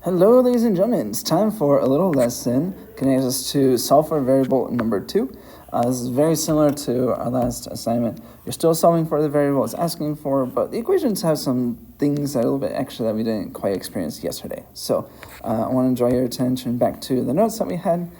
Hello, ladies and gentlemen. It's time for a little lesson connecting us to solve for variable number 2. This is very similar to our last assignment. You're still solving for the variable it's asking for, but the equations have some things that are a little bit extra that we didn't quite experience yesterday. So I want to draw your attention back to the notes that we had.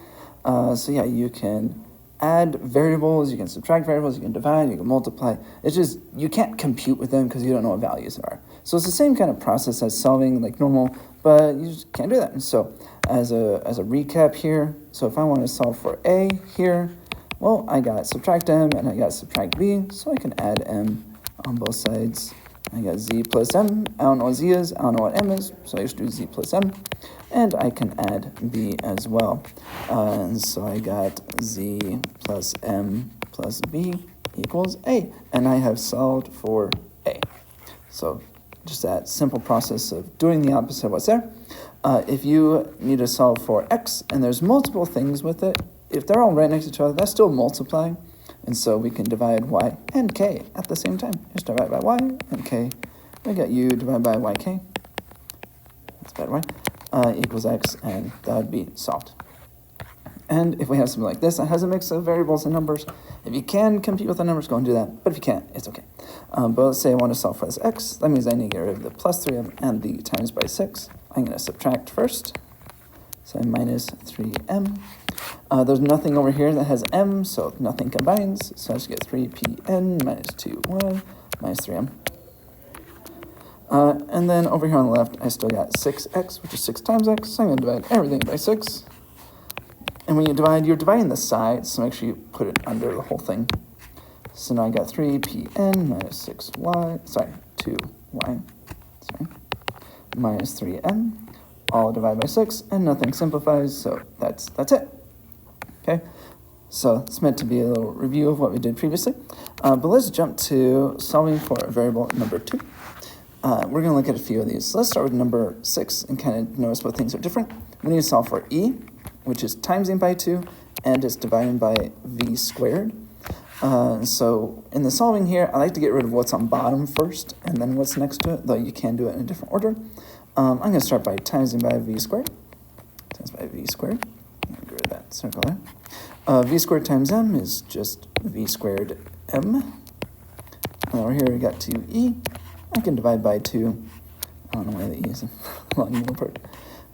You can add variables, you can subtract variables, you can divide, you can multiply. It's just you can't compute with them because you don't know what values are. So it's the same kind of process as solving like normal, but you just can't do that. And so as a recap here, so if I want to solve for a here, well, I got subtract m and I got subtract b, so I can add m on both sides. I got z plus m. I don't know what z is, I don't know what m is, so I just do z plus m. And I can add b as well. And so I got z plus m plus b equals a. And I have solved for a. So just that simple process of doing the opposite of what's there. If you need to solve for x and there's multiple things with it, if they're all right next to each other, that's still multiplying. And so we can divide y and k at the same time. Just divide by y and k. We got u divided by yk. That's bad, right? Equals x, and that would be solved. And if we have something like this that has a mix of variables and numbers, if you can compute with the numbers, go and do that. But if you can't, it's okay. But let's say I want to solve for this x. That means I need to get rid of the plus 3m and the times by 6. I'm going to subtract first. So minus 3m. There's nothing over here that has m, so nothing combines. So I just get 3pn minus 2y minus 3m. And then over here on the left, I still got 6x, which is 6 times x. So I'm going to divide everything by 6. And when you divide, you're dividing the sides, so make sure you put it under the whole thing. So now I got 3pn minus 2y, minus 3m, all divided by 6, and nothing simplifies, so that's it. Okay, so it's meant to be a little review of what we did previously. But let's jump to solving for variable number 2. We're going to look at a few of these. So let's start with number 6 and kind of notice what things are different. We need to solve for e, which is timesing by 2, and it's dividing by v squared. So in the solving here, I like to get rid of what's on bottom first, and then what's next to it, though you can do it in a different order. I'm going to start by timesing by v squared. Times by v squared. Get rid of that circle there. V squared times m is just v squared m. And over here we got 2e. I can divide by 2. I don't know why the e is a long middle part.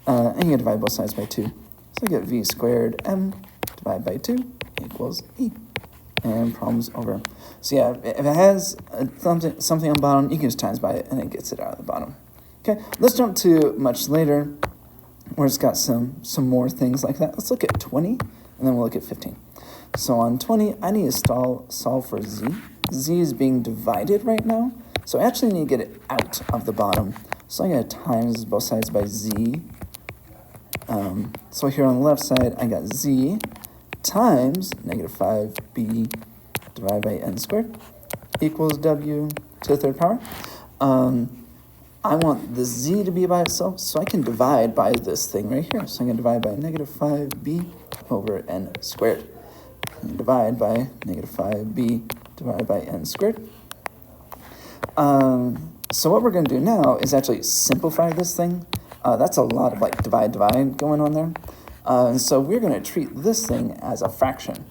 And you can divide both sides by 2. So I get v squared m divided by 2 equals e. And problem's over. So yeah, if it has something on the bottom, you can just times by it and it gets it out of the bottom. Okay, let's jump to much later where it's got some more things like that. Let's look at 20 and then we'll look at 15. So on 20, I need to solve for z. Z is being divided right now. So I actually need to get it out of the bottom. So I'm going to times both sides by z. So here on the left side, I got z times negative 5b divided by n squared equals w to the third power. I want the z to be by itself, so I can divide by this thing right here. So I'm going to divide by negative 5b over n squared. And divide by negative 5b divided by n squared. So what we're going to do now is actually simplify this thing. That's a lot of like divide going on there. So we're going to treat this thing as a fraction.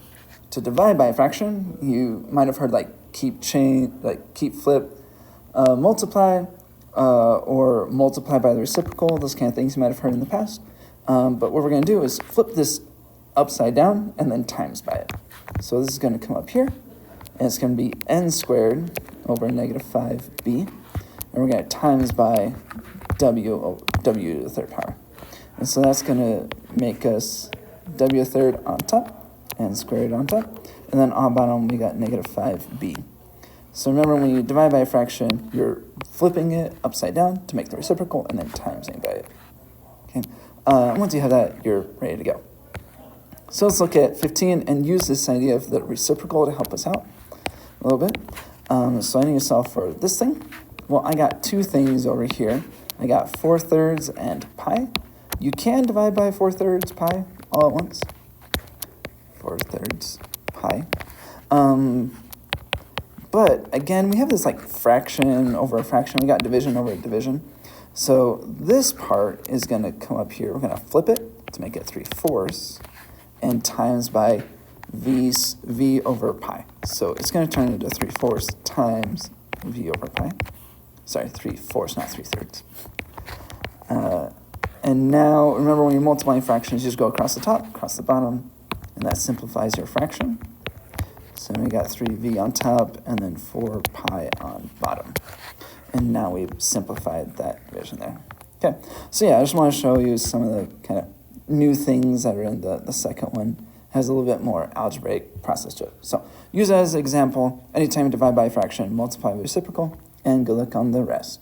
To divide by a fraction, you might have heard like keep, flip, multiply, or multiply by the reciprocal, those kind of things you might have heard in the past. But what we're going to do is flip this upside down and then times by it. So this is going to come up here, and it's going to be n squared over negative 5b, and we're going to times by w to the third power. And so that's going to make us w third on top and squared on top. And then on bottom, we got negative 5b. So remember, when you divide by a fraction, you're flipping it upside down to make the reciprocal and then timesing by it. Okay. Once you have that, you're ready to go. So let's look at 15 and use this idea of the reciprocal to help us out a little bit. So I need to solve for this thing. Well, I got two things over here. I got 4/3 and pi. You can divide by 4/3 pi all at once. 4/3 pi. But again, we have this like fraction over a fraction. We got division over a division. So this part is going to come up here. We're going to flip it to make it 3/4 and times by v over pi. So it's going to turn into 3/4 times v over pi. Sorry, 3/4, not 3/3. And now, remember when you're multiplying fractions, you just go across the top, across the bottom, and that simplifies your fraction. So we got 3v on top and then 4 pi on bottom. And now we've simplified that division there. Okay, so yeah, I just want to show you some of the kind of new things that are in the second one. It has a little bit more algebraic process to it. So use it as an example. Anytime you divide by a fraction, multiply by reciprocal, and good luck on the rest.